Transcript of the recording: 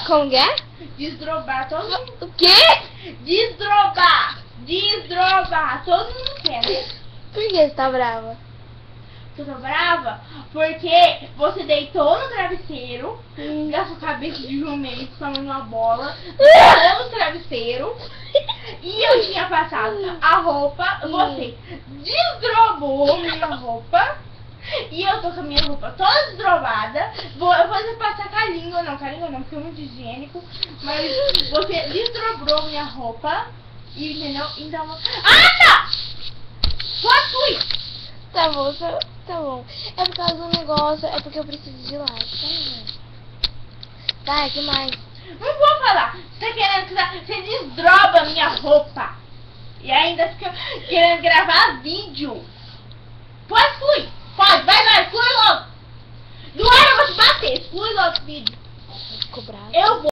Como que é? Desdrobar, todo mundo. O quê? Desdrobar! Desdrobar! Todo mundo quer, né? Por que você tá brava? Eu tô brava porque você deitou no travesseiro, gastou cabeça de jumento, tomando uma bola, deitou no travesseiro e eu tinha passado a roupa, você desdrobou minha roupa e eu tô com a minha roupa toda desdrobada. Você passar com a língua não, porque é muito higiênico, mas você desdobrou minha roupa, e, entendeu? Então. Ana! Só fui! Tá bom, tá bom. É por causa do negócio, é porque eu preciso de lá. Tá, que mais? Não vou falar. Você tá querendo que você desdroba minha roupa e ainda fica querendo gravar vídeo. Pode fluir. Pode, vai, flui logo. Do ar eu vou te bater. Flui logo, vídeo. Ficou bravo. Eu vou.